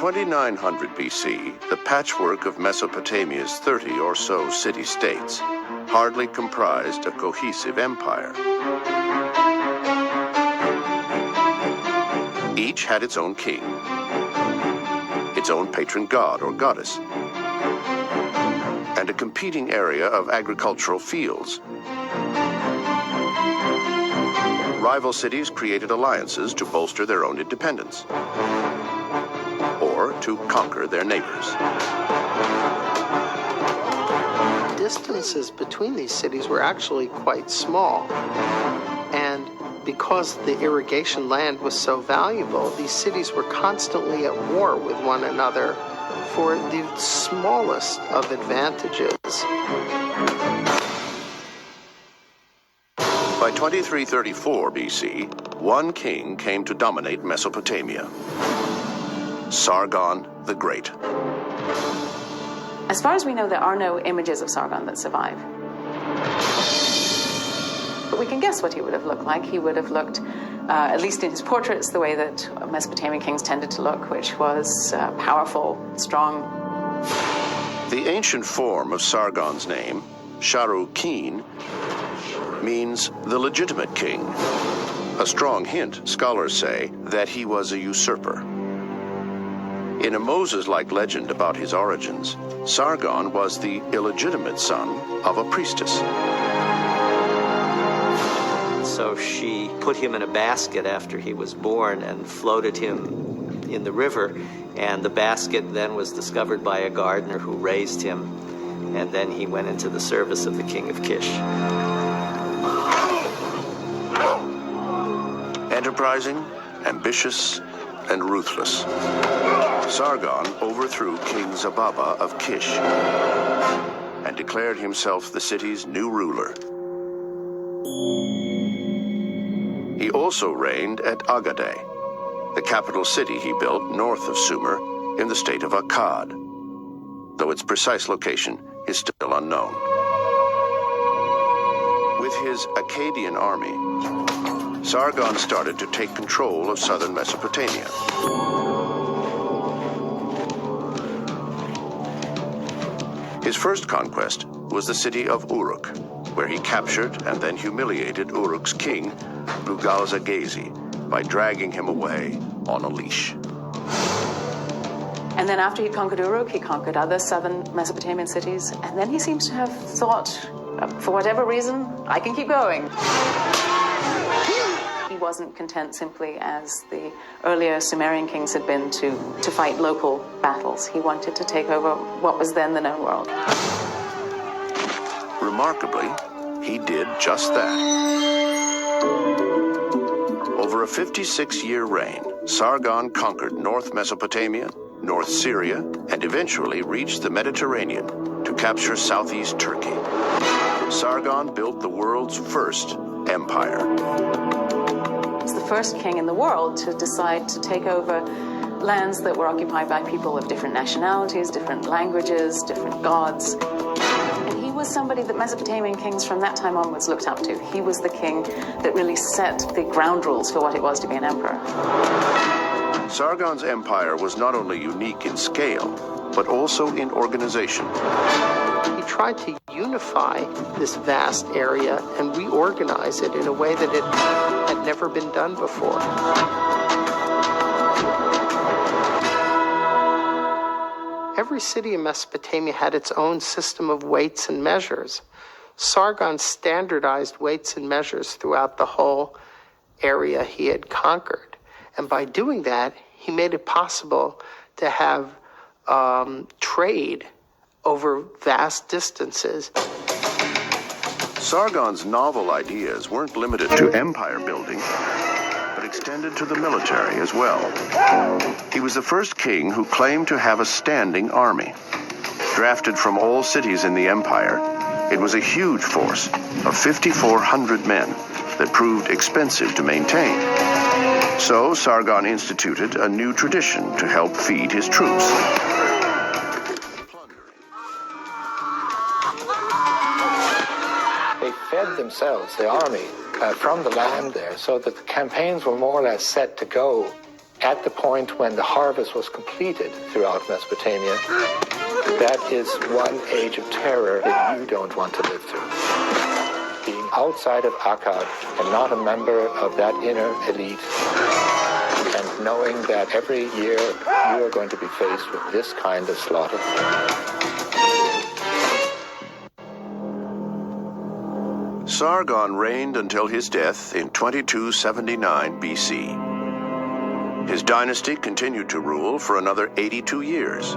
2900 BC, the patchwork of Mesopotamia's 30 or so city-states hardly comprised a cohesive empire. Each had its own king, its own patron god or goddess, and a competing area of agricultural fields. Rival cities created alliances to bolster their own independence or to conquer their neighbors. Distances between these cities were actually quite small, and because the irrigation land was so valuable, these cities were constantly at war with one another for the smallest of advantages. By 2334 BC, one king came to dominate Mesopotamia: Sargon the Great. As far as we know, there are no images of Sargon that survive. But we can guess what he would have looked like. He would have looked, at least in his portraits, the way that Mesopotamian kings tended to look, which was powerful, strong. The ancient form of Sargon's name, Sharu-Keen, means the legitimate king. A strong hint, scholars say, that he was a usurper. In a Moses-like legend about his origins, Sargon was the illegitimate son of a priestess. So she put him in a basket after he was born and floated him in the river, and the basket then was discovered by a gardener who raised him, and then he went into the service of the king of Kish. Enterprising, ambitious, and ruthless, Sargon overthrew King Zababa of Kish and declared himself the city's new ruler. He also reigned at Agade, the capital city he built north of Sumer in the state of Akkad, though its precise location is still unknown. With his Akkadian army, Sargon started to take control of southern Mesopotamia. His first conquest was the city of Uruk, where he captured and then humiliated Uruk's king, Lugalza-Gezi, by dragging him away on a leash. And then after he conquered Uruk, he conquered other southern Mesopotamian cities, and then he seems to have thought, for whatever reason, I can keep going. He wasn't content simply, as the earlier Sumerian kings had been, to fight local battles. He wanted to take over what was then the known world. Remarkably, he did just that. Over a 56-year reign, Sargon conquered North Mesopotamia, North Syria, and eventually reached the Mediterranean to capture southeast Turkey. Sargon built the world's first empire. He was the first king in the world to decide to take over lands that were occupied by people of different nationalities, different languages, different gods. And he was somebody that Mesopotamian kings from that time onwards looked up to. He was the king that really set the ground rules for what it was to be an emperor. Sargon's empire was not only unique in scale, but also in organization. He tried to unify this vast area and reorganize it in a way that it had never been done before. Every city in Mesopotamia had its own system of weights and measures. Sargon standardized weights and measures throughout the whole area he had conquered. And by doing that, he made it possible to have trade over vast distances. Sargon's novel ideas weren't limited to empire building, but extended to the military as well. He was the first king who claimed to have a standing army. Drafted from all cities in the empire, it was a huge force of 5,400 men that proved expensive to maintain. So Sargon instituted a new tradition to help feed his troops. They fed themselves, the army, from the land there, so that the campaigns were more or less set to go At the point when the harvest was completed throughout Mesopotamia, that is one age of terror that you don't want to live through. Being outside of Akkad and not a member of that inner elite, and knowing that every year you are going to be faced with this kind of slaughter. Sargon reigned until his death in 2279 BC. His dynasty continued to rule for another 82 years.